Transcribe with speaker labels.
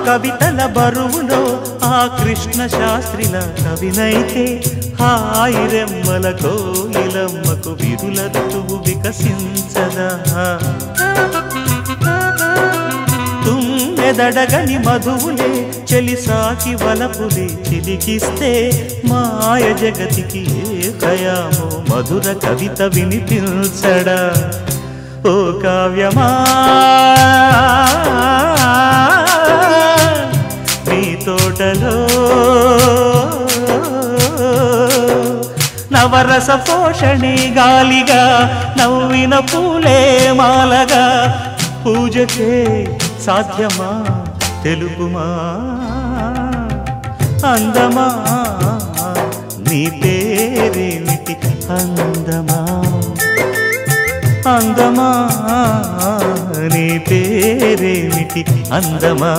Speaker 1: కవితల బరువులో ఆ కృష్ణ శాస్త్రిల కవినైతే హాయి రెమ్మల కోయిలమ్మకు విరుల ఋతువు వికసించదా తుమ్మెదడగని మధువులే చెలిసాకి వలపులే చిలికిస్తే మాయ జగతికి ఏ కయామో మధుర కవిత వినిపించడా ఓ కావ్యమా తోటలో నవరస పోషణి గాలిగా నవ్విన పూలే మాలగా పూజకే సాధ్యమా తెలుపుమా అందమా నీ పేరేమిటి అందమా అందమా నీ పేరేమిటి అందమా